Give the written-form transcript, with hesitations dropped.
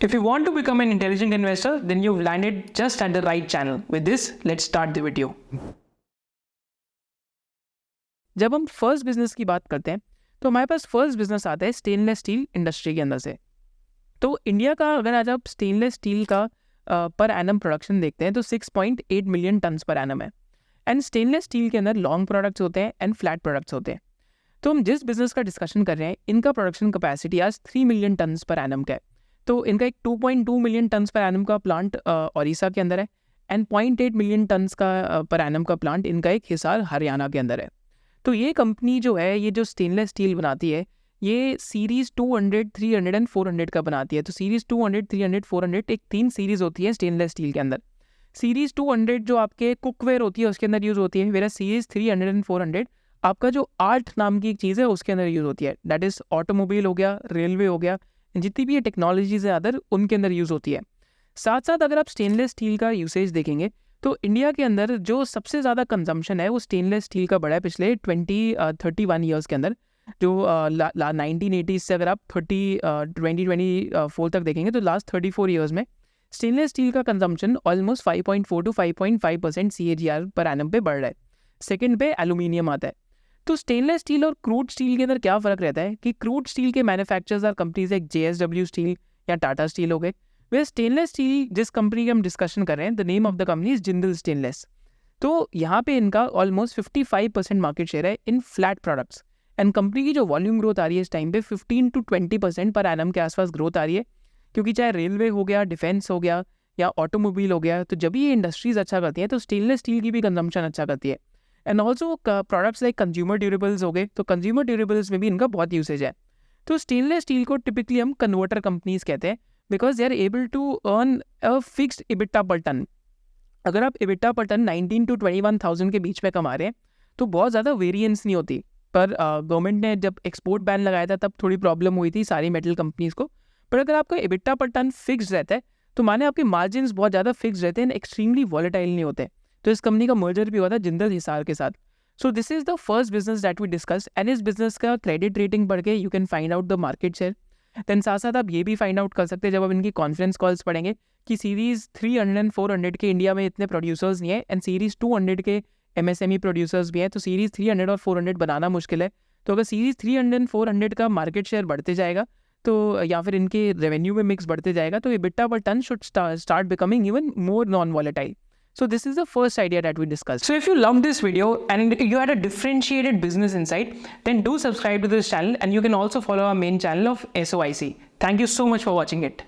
If you want to become an intelligent investor, then you've landed just at the right channel. With this, let's start the video. जब हम first business की बात करते हैं तो हमारे पास फर्स्ट बिजनेस आता है स्टेनलेस स्टील इंडस्ट्री के अंदर से। तो इंडिया का अगर आज आप स्टेनलेस स्टील का पर एनम प्रोडक्शन देखते हैं तो 6.8 मिलियन टन्स पर एनम है। एंड स्टेनलेस स्टील के अंदर लॉन्ग प्रोडक्ट्स होते हैं एंड फ्लैट प्रोडक्ट्स होते हैं। तो हम जिस बिजनेस का डिस्कशन कर रहे हैं इनका प्रोडक्शन कैपेसिटी आज 3 मिलियन टन्स पर एनम का है। तो इनका एक 2.2 मिलियन टन्स पर एनम का प्लांट ओडिशा के अंदर है एंड 0.8 मिलियन टन्स का पर एनम का प्लांट इनका एक हिसार हरियाणा के अंदर है। तो ये कंपनी जो है ये जो स्टेनलेस स्टील बनाती है ये सीरीज़ 200, 300 एंड 400 का बनाती है। तो सीरीज़ 200, 300, 400 एक 3 सीरीज़ होती है स्टेनलेस स्टील के अंदर। सीरीज़ 200 जो आपके कुकवेयर होती है उसके अंदर यूज़ होती है, वेरा सीरीज़ 300 एंड 400 आपका जो आर्ट नाम की एक चीज़ है उसके अंदर यूज़ होती है। दैट इज़ ऑटोमोबाइल हो गया, रेलवे हो गया, जितनी भी ये टेक्नोलॉजीज़ है अदर उनके अंदर यूज़ होती है। साथ साथ अगर आप स्टेनलेस स्टील का यूसेज देखेंगे तो इंडिया के अंदर जो सबसे ज़्यादा कंजम्पशन है वो स्टेनलेस स्टील का बढ़ा है पिछले 31 ईयर्स के अंदर। जो 1980 से अगर आप 2024 तक देखेंगे तो लास्ट 34 ईयर्स में स्टेनलेस स्टील का consumption almost 5.4 to 5.5% CAGR per annum पे बढ़ रहा है। सेकंड पे एल्यूमिनियम आता है। तो स्टेनलेस स्टील और क्रूड स्टील के अंदर क्या फ़र्क रहता है कि क्रूड स्टील के मैन्युफैक्चरर्स आर कंपनीज एक JSW स्टील या टाटा स्टील हो गए। वे स्टेनलेस स्टील जिस कंपनी की हम डिस्कशन कर रहे हैं the name of the company is Jindal stainless. तो यहाँ पे इनका ऑलमोस्ट 55% मार्केट शेयर है इन फ्लैट प्रोडक्ट्स एंड कंपनी की जो वॉल्यूम ग्रोथ आ रही है इस टाइम पे 15 to 20% पर एनम के आसपास ग्रोथ आ रही है। क्योंकि चाहे रेलवे हो गया, डिफेंस हो गया या ऑटोमोबाइल हो गया, तो जब ये इंडस्ट्रीज अच्छा करती हैं तो स्टेनलेस स्टील की भी कंजम्पशन अच्छा करती है। And also products like consumer durables हो गए, तो कंज्यूमर ड्यूरेबल्स में भी इनका बहुत यूसेज है। तो स्टेनलेस स्टील को टिपिकली हम कन्वर्टर कंपनीज कहते हैं because they are able to earn a fixed EBITDA per ton. अगर आप EBITDA पर टन 19 to 21,000 के बीच में कमा रहे हैं तो बहुत ज़्यादा वेरिएंस नहीं होती। पर गवर्नमेंट ने जब एक्सपोर्ट बैन लगाया था तब थोड़ी प्रॉब्लम हुई थी सारी मेटल कंपनीज़ को। पर अगर आपका EBITDA पर टन फिक्स रहता है तो माने आपके मार्जिन बहुत ज़्यादा फिक्स रहते हैं, एक्सट्रीमली वॉलेटाइल नहीं होते। तो इस कंपनी का मर्जर भी हुआ था जिंदल हिसार के साथ। So this is the first business that we discuss and इस बिजनेस का क्रेडिट रेटिंग पढ़ के you can find out the market share. Then साथ साथ आप ये भी फाइंड आउट कर सकते हैं जब आप इनकी कॉन्फ्रेंस कॉल्स पढ़ेंगे कि सीरीज़ 300 एंड 400 के इंडिया में इतने प्रोड्यूसर्स नहीं है एंड सीरीज़ 200 के MSME प्रोड्यूसर्स भी हैं। तो सीरीज़ 300 और 400 बनाना मुश्किल है। तो अगर सीरीज़ 300 एंड 400 का मार्केट शेयर बढ़ते जाएगा तो या फिर इनके रेवेन्यू में मिक्स बढ़ते जाएगा तो EBITDA per ton should start becoming even more non volatile. So this is the first idea that we discussed. So if you loved this video and you had a differentiated business insight, then do subscribe to this channel and you can also follow our main channel of SOIC. Thank you so much for watching it.